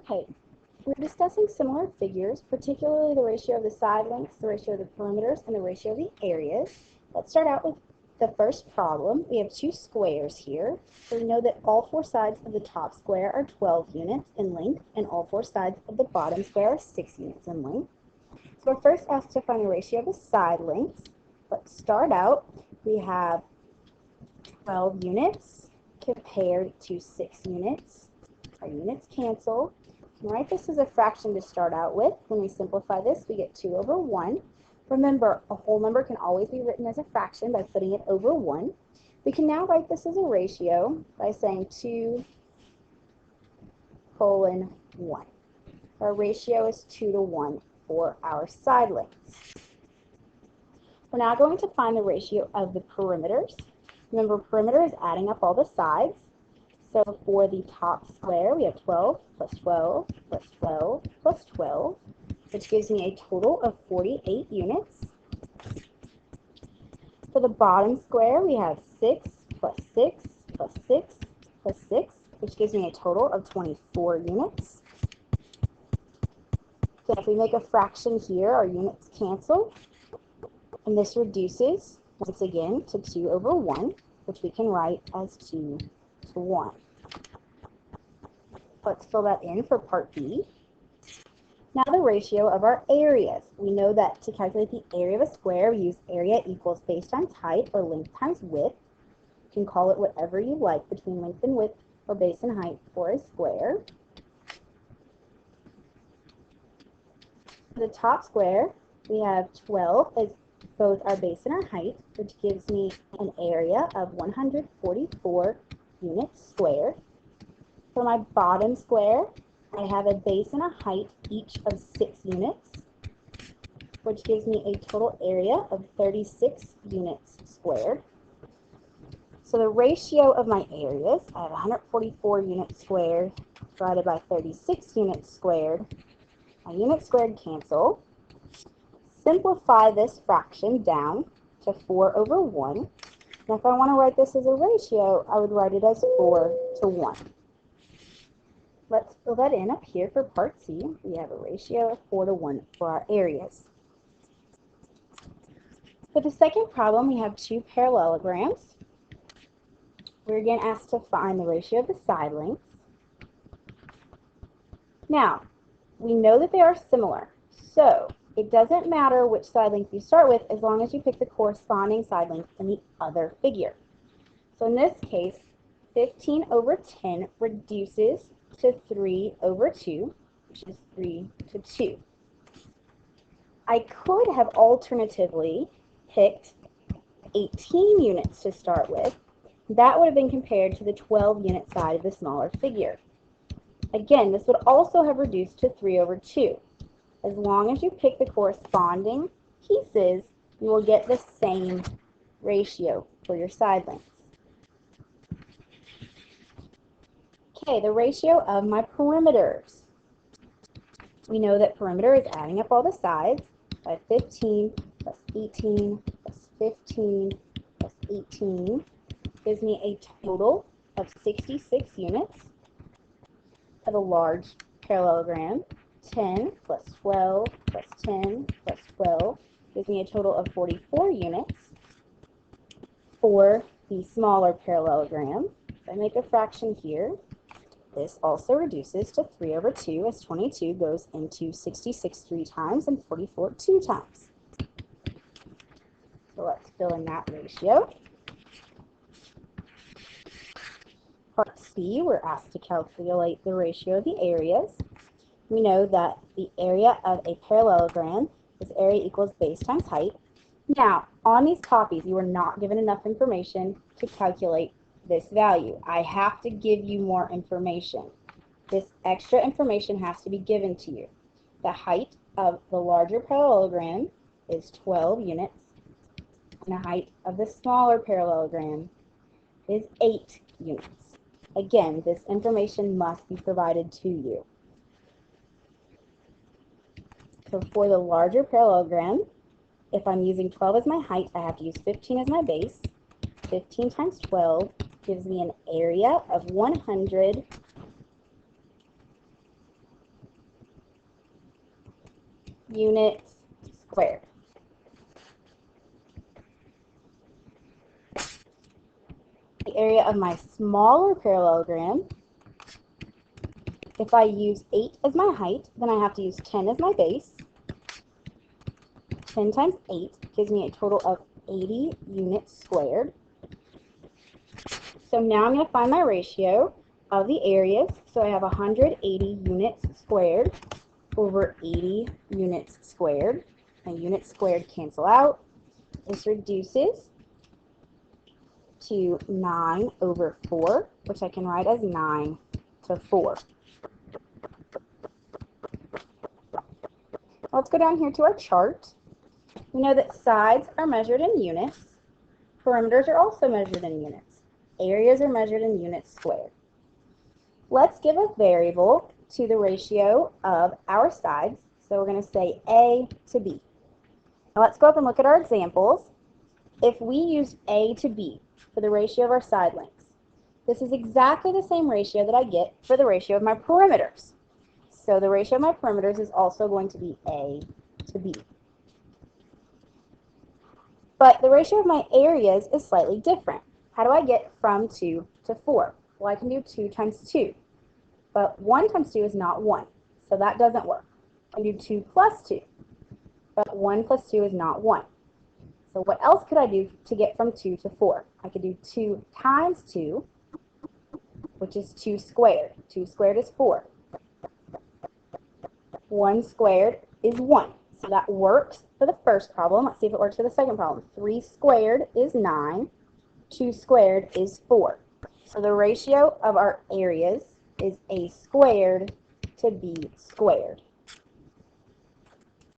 Okay, we're discussing similar figures, particularly the ratio of the side lengths, the ratio of the perimeters, and the ratio of the areas. Let's start out with the first problem. We have two squares here. So we know that all four sides of the top square are 12 units in length, and all four sides of the bottom square are 6 units in length. So we're first asked to find the ratio of the side lengths. Let's start out. We have 12 units compared to 6 units. Our units cancel. We can write this as a fraction to start out with. When we simplify this, we get 2 over 1. Remember, a whole number can always be written as a fraction by putting it over 1. We can now write this as a ratio by saying 2 colon 1. Our ratio is 2 to 1 for our side lengths. We're now going to find the ratio of the perimeters. Remember, perimeter is adding up all the sides. So for the top square, we have 12 plus 12 plus 12 plus 12, which gives me a total of 48 units. For the bottom square, we have 6 plus 6 plus 6 plus 6, which gives me a total of 24 units. So if we make a fraction here, our units cancel, and this reduces, once again, to 2 over 1, which we can write as 2 to 1. Let's fill that in for part B. Now the ratio of our areas. We know that to calculate the area of a square, we use area equals base times height or length times width. You can call it whatever you like between length and width or base and height for a square. For the top square, we have 12 as both our base and our height, which gives me an area of 144 units squared. For my bottom square, I have a base and a height each of 6 units, which gives me a total area of 36 units squared. So the ratio of my areas, I have 144 units squared divided by 36 units squared. My units squared cancel. Simplify this fraction down to 4 over 1. And if I want to write this as a ratio, I would write it as 4 to 1. Let's fill that in up here for part C. We have a ratio of 4 to 1 for our areas. For the second problem, we have two parallelograms. We're again asked to find the ratio of the side lengths. Now, we know that they are similar, so it doesn't matter which side length you start with as long as you pick the corresponding side length in the other figure. So in this case, 15 over 10 reduces to 3 over 2, which is 3 to 2. I could have alternatively picked 18 units to start with. That would have been compared to the 12 unit side of the smaller figure. Again, this would also have reduced to 3 over 2. As long as you pick the corresponding pieces, you will get the same ratio for your side lengths. Okay, the ratio of my perimeters. We know that perimeter is adding up all the sides by 15 plus 18 plus 15 plus 18 gives me a total of 66 units. For the large parallelogram, 10 plus 12 plus 10 plus 12 gives me a total of 44 units. For the smaller parallelogram, if I make a fraction here, this also reduces to 3 over 2 as 22 goes into 66 3 times and 44 2 times. So let's fill in that ratio. Part C, we're asked to calculate the ratio of the areas. We know that the area of a parallelogram is area equals base times height. Now, on these copies, you are not given enough information to calculate this value. I have to give you more information. This extra information has to be given to you. The height of the larger parallelogram is 12 units, and the height of the smaller parallelogram is 8 units. Again, this information must be provided to you. So for the larger parallelogram, if I'm using 12 as my height, I have to use 15 as my base. 15 times 12 gives me an area of 100 units squared. The area of my smaller parallelogram, if I use 8 as my height, then I have to use 10 as my base. 10 times 8 gives me a total of 80 units squared. So now I'm going to find my ratio of the areas. So I have 180 units squared over 80 units squared. My units squared cancel out. This reduces to 9 over 4, which I can write as 9 to 4. Let's go down here to our chart. We know that sides are measured in units. Perimeters are also measured in units. Areas are measured in units squared. Let's give a variable to the ratio of our sides. So we're going to say A to B. Now let's go up and look at our examples. If we use A to B for the ratio of our side lengths, this is exactly the same ratio that I get for the ratio of my perimeters. So the ratio of my perimeters is also going to be A to B. But the ratio of my areas is slightly different. How do I get from 2 to 4? Well, I can do 2 times 2. But 1 times 2 is not 1, so that doesn't work. I can do 2 plus 2, but 1 plus 2 is not 1. So what else could I do to get from 2 to 4? I could do 2 times 2, which is 2 squared. 2 squared is 4. 1 squared is 1. So that works for the first problem. Let's see if it works for the second problem. 3 squared is 9. 2 squared is 4. So the ratio of our areas is A squared to B squared.